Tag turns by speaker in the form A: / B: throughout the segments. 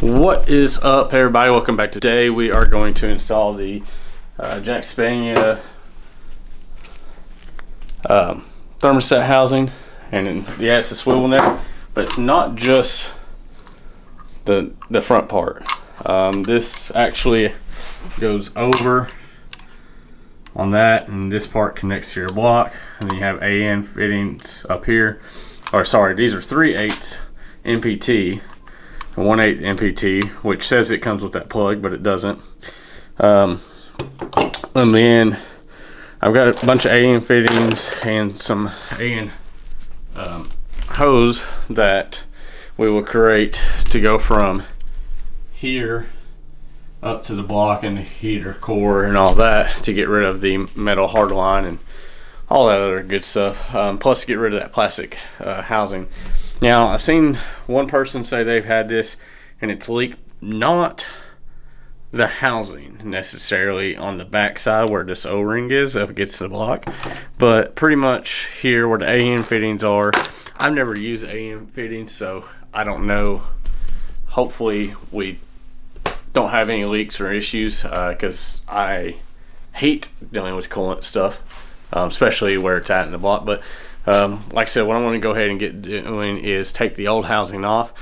A: What is up, everybody? Welcome back. Today we are going to install the Jackspania thermostat housing, and yeah, it's a swivel neck, but it's not just the front part. This actually goes over on that, and this part connects to your block, and then you have AN fittings up here. Or sorry, these are 3/8 MPT. 1/8 MPT, which says it comes with that plug, but it doesn't. And then I've got a bunch of AN fittings and some AN hose that we will create to go from here up to the block and the heater core and all that, to get rid of the metal hard line and all that other good stuff, plus get rid of that plastic housing. Now, I've seen one person say they've had this and it's leaked not the housing necessarily on the back side where this O-ring is up against the block, but pretty much here where the AN fittings are. I've never used AN fittings, so I don't know. Hopefully we don't have any leaks or issues, because I hate dealing with coolant stuff, especially where it's at in the block. But like I said, what I'm going to go ahead and get doing is take the old housing off.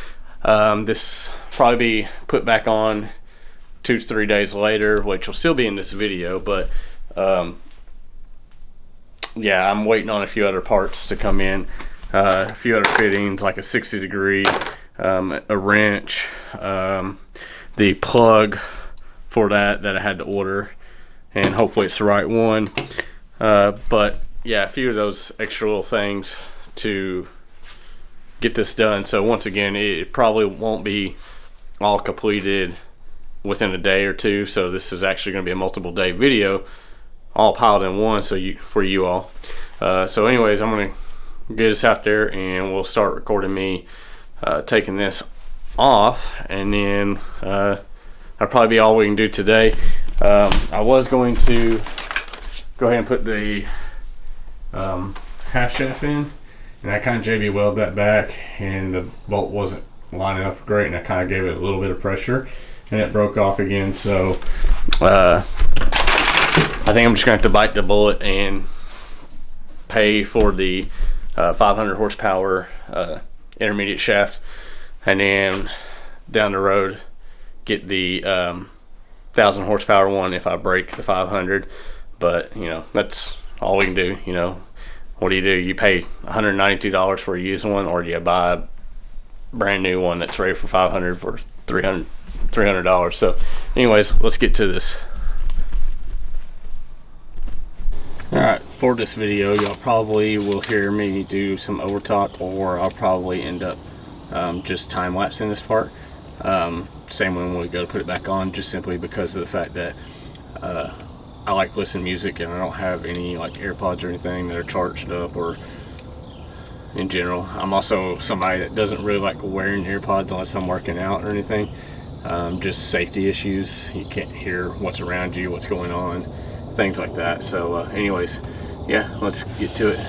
A: This probably be put back on 2 to 3 days later, which will still be in this video, but yeah, I'm waiting on a few other parts to come in, a few other fittings like a 60-degree, a wrench, the plug for that I had to order, and hopefully it's the right one. But yeah, a few of those extra little things to get this done. So once again, it probably won't be all completed within a day or two, so this is actually going to be a multiple day video all piled in one, so for you all. So anyways, I'm going to get us out there and we'll start recording me taking this off, and then that'll probably be all we can do today. I was going to go ahead and put the half shaft in, and I kind of JB welded that back, and the bolt wasn't lining up great, and I kind of gave it a little bit of pressure and it broke off again. So I think I'm just going to have to bite the bullet and pay for the 500 horsepower intermediate shaft, and then down the road get the 1000 horsepower one if I break the 500. But you know, that's all we can do. You know, what do? You pay $192 for a used one, or do you buy a brand new one that's ready for 500 for $300? So anyways, let's get to this. Alright, for this video, y'all probably will hear me do some overtalk, or I'll probably end up just time-lapsing this part. Same when we go to put it back on, just simply because of the fact that I like listening to music, and I don't have any like AirPods or anything that are charged up, or in general. I'm also somebody that doesn't really like wearing AirPods unless I'm working out or anything. Just safety issues. You can't hear what's around you, what's going on, things like that. So anyways, yeah, let's get to it.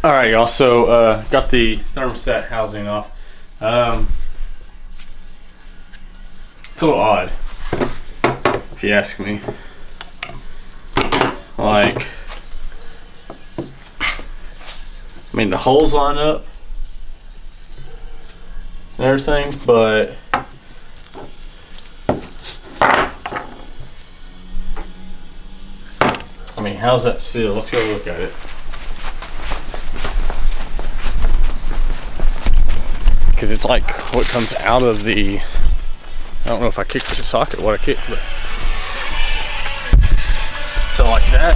A: All right, y'all. So got the thermostat housing off. It's a little odd, if you ask me. Like, I mean, the holes line up and everything, but I mean, how's that seal? Let's go look at it. Because it's like what comes out of the, I don't know if I kicked the socket, what I kicked, but so like that.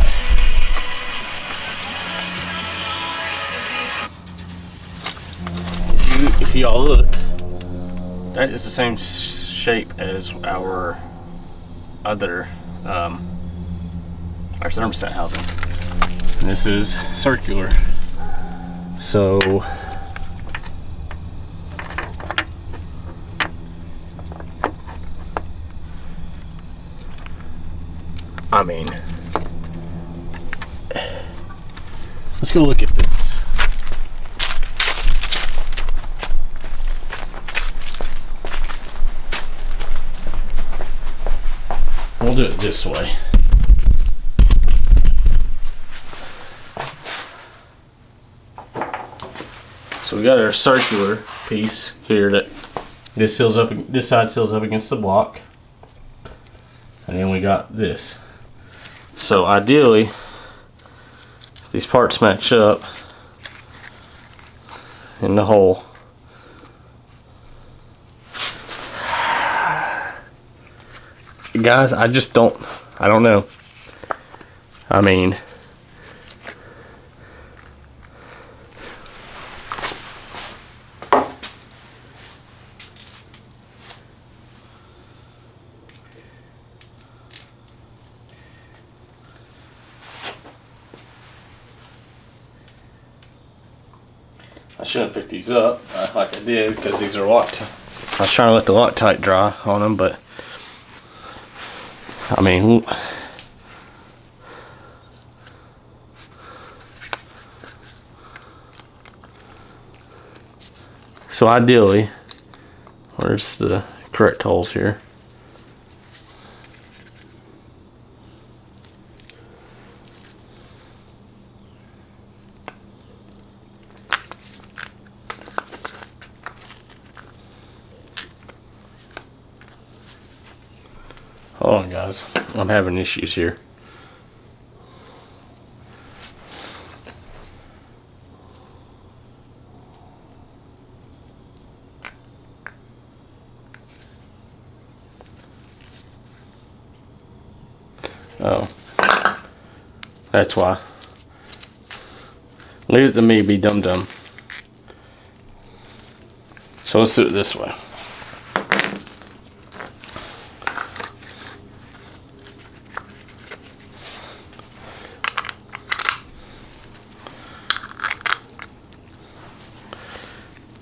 A: If y'all look, that is the same shape as our other our thermostat housing, and this is circular. So I mean, let's go look at this. We'll do it this way. So we got our circular piece here that this seals up. This side seals up against the block, and then we got this. So ideally, if these parts match up in the hole, guys, I don't know. I mean, I shouldn't have picked these up like I did, because these are Loctite. I was trying to let the Loctite dry on them, but I mean, so ideally, where's the correct holes here? Hold on, guys. I'm having issues here. Oh, that's why. Leave it to me, be dum-dum. So let's do it this way.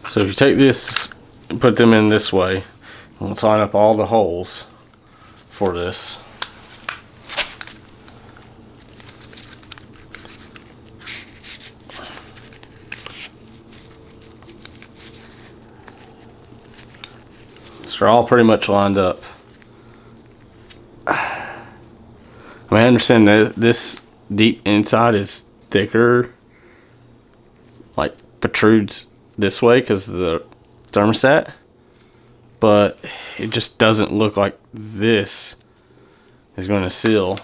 A: So if you take this and put them in this way, we'll line up all the holes for this. So they're all pretty much lined up. I mean, I understand that this deep inside is thicker, like protrudes this way because of the thermostat, but it just doesn't look like this is going to seal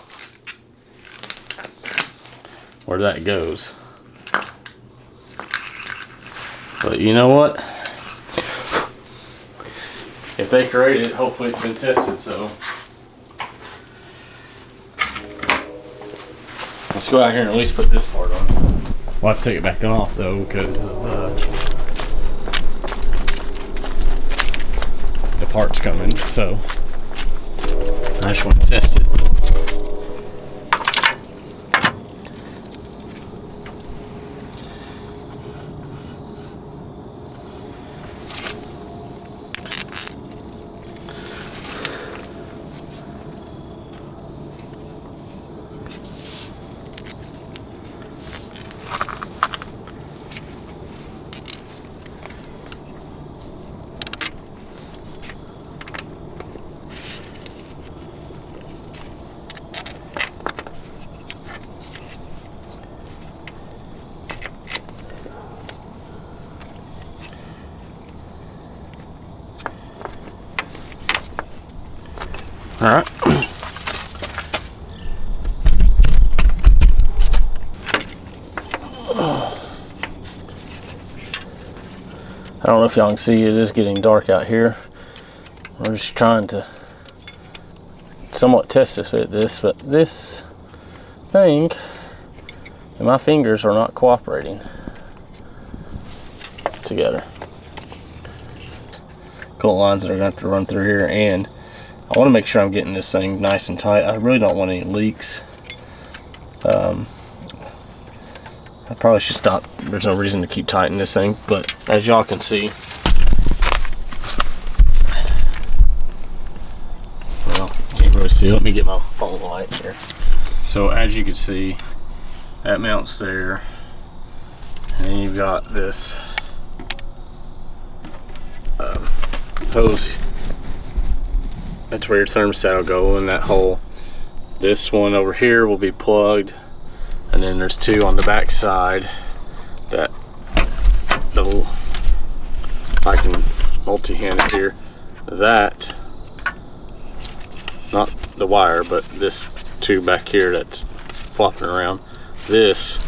A: where that goes. But you know what? If they create it, hopefully it's been tested. So let's go out here and at least put this part on. We'll have to take it back off though, because of the parts coming. So I just want to test it. All right. I don't know if y'all can see, it is getting dark out here. We're just trying to somewhat test this, but this thing and my fingers are not cooperating together. Couple lines that are going to have to run through here, and I want to make sure I'm getting this thing nice and tight. I really don't want any leaks. I probably should stop. There's no reason to keep tightening this thing, but as y'all can see, well, can't really see. Let me get my phone light here. So as you can see, that mounts there, and then you've got this hose. That's where your thermostat will go in that hole. This one over here will be plugged, and then there's two on the back side that I can multi-hand it here. That, not the wire, but this tube back here that's flopping around, this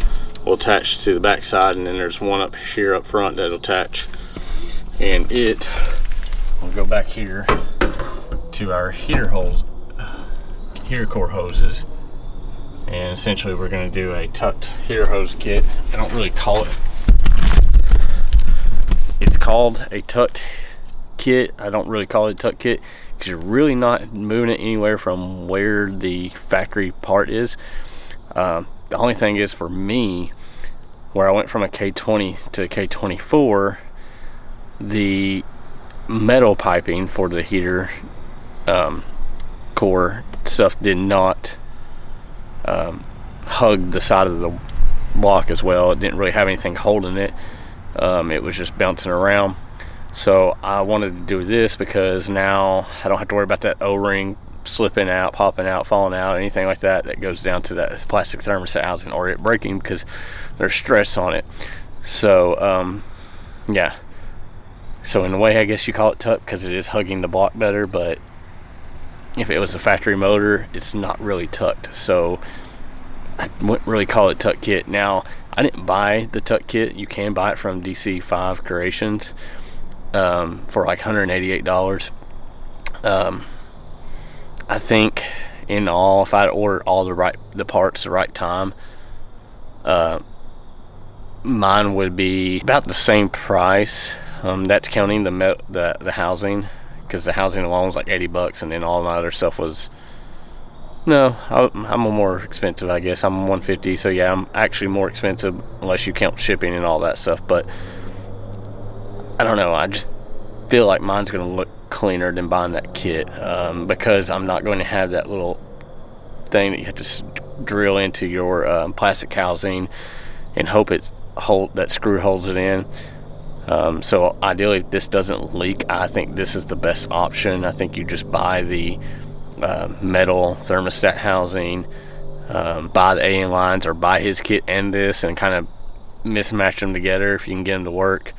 A: will attach to the back side, and then there's one up here up front that'll attach, and it will go back here to our heater core hoses. And essentially we're going to do a tucked heater hose kit. I don't really call it, it's called a tucked kit. I don't really call it a tuck kit because you're really not moving it anywhere from where the factory part is. The only thing is, for me, where I went from a K20 to a K24, the metal piping for the heater core stuff did not hug the side of the block as well. It didn't really have anything holding it. It was just bouncing around. So I wanted to do this because now I don't have to worry about that O-ring slipping out, popping out, falling out, anything like that that goes down to that plastic thermostat housing, or it breaking because there's stress on it. So yeah, so in a way I guess you call it tuck because it is hugging the block better, but if it was a factory motor, it's not really tucked. So I wouldn't really call it tuck kit. Now, I didn't buy the tuck kit. You can buy it from DC5 Creations for like $188. I think in all, if I'd ordered all the parts the right time, mine would be about the same price. That's counting the housing, because the housing alone was like $80, and then all my other stuff was, no, I'm more expensive, I guess. I'm $150, so yeah, I'm actually more expensive unless you count shipping and all that stuff. But I don't know, I just feel like mine's going to look cleaner than buying that kit, because I'm not going to have that little thing that you have to drill into your plastic housing and hope that screw holds it in. So ideally, if this doesn't leak, I think this is the best option. I think you just buy the metal thermostat housing, buy the AN lines, or buy his kit and this, and kind of mismatch them together if you can get them to work.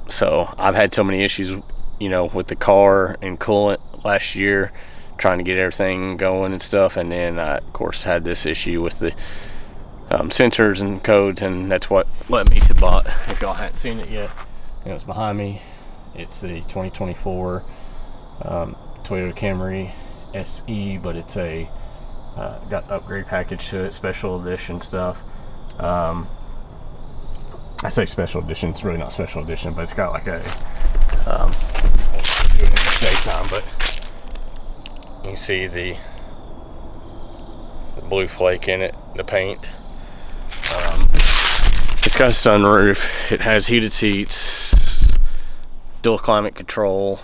A: So I've had so many issues, with the car and coolant last year, trying to get everything going and stuff, and then I, of course, had this issue with the sensors and codes, and that's what led me to buy. If y'all hadn't seen it yet, it's behind me. It's the 2024 Toyota Camry SE, but it's got upgrade package to it, special edition stuff. I say special edition, it's really not special edition, but it's got like a do it in the daytime, but you can see the blue flake in it, the paint. It's got a sunroof, it has heated seats, dual climate control,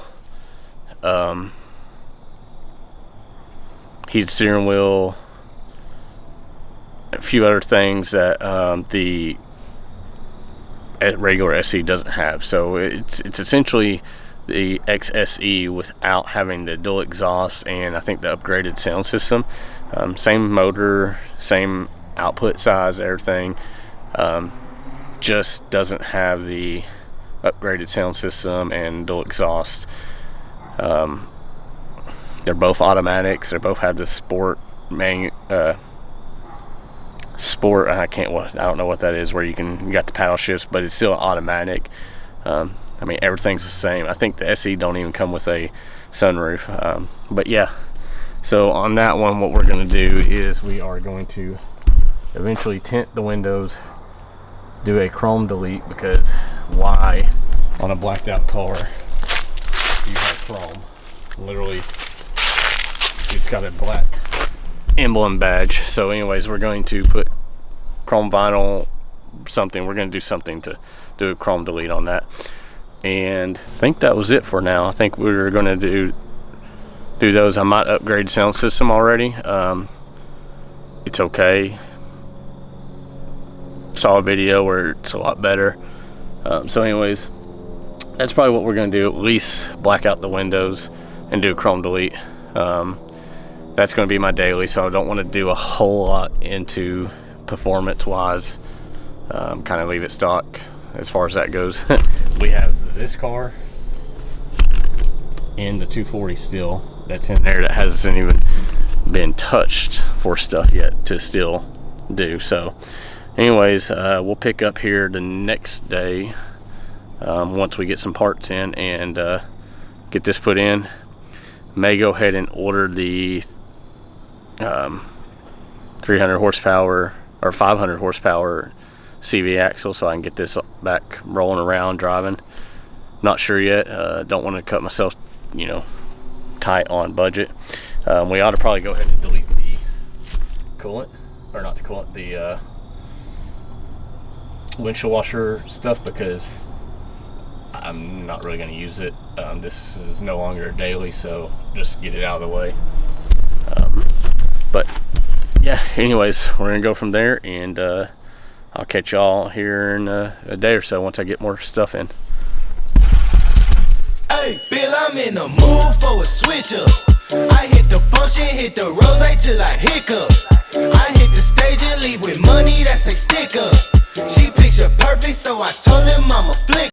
A: heated steering wheel, a few other things that the regular SE doesn't have. So it's essentially the XSE without having the dual exhaust, and I think the upgraded sound system. Same motor, same output size, everything, just doesn't have the upgraded sound system and dual exhaust. They're both automatics. They both have the sport sport. I don't know what that is. Where you got the paddle shifts, but it's still automatic. I mean, everything's the same. I think the SE don't even come with a sunroof. But yeah. So on that one, what we're going to do is we are going to eventually tint the windows, do a chrome delete, because why on a blacked out car you have chrome? Literally, it's got a black emblem badge. So anyways, we're going to put chrome vinyl, something. We're going to do something to do a chrome delete on that. And I think that was it for now. I think we were going to do those. I might upgrade sound system already. It's okay. Saw a video where it's a lot better. So anyways, that's probably what we're going to do. At least black out the windows and do a chrome delete. That's going to be my daily, so I don't want to do a whole lot into performance wise. Kind of leave it stock as far as that goes. We have this car and the 240 still that's in there that hasn't even been touched for stuff yet to still do. So anyways, we'll pick up here the next day once we get some parts in and get this put in. May go ahead and order the 300 horsepower or 500 horsepower CV axle so I can get this back rolling around driving. Not sure yet. Don't want to cut myself, tight on budget. We ought to probably go ahead and delete the coolant, or not the coolant, the windshield washer stuff, because I'm not really going to use it. This is no longer a daily, so just get it out of the way. But yeah, anyways, we're going to go from there, and I'll catch y'all here in a day or so once I get more stuff in.
B: Hey, Bill, I'm in the mood for a switch up. I hit the function, hit the rose till I hiccup. I hit the stage and leave with money that's a stick up. She picture perfect, so I told him I'm a flick.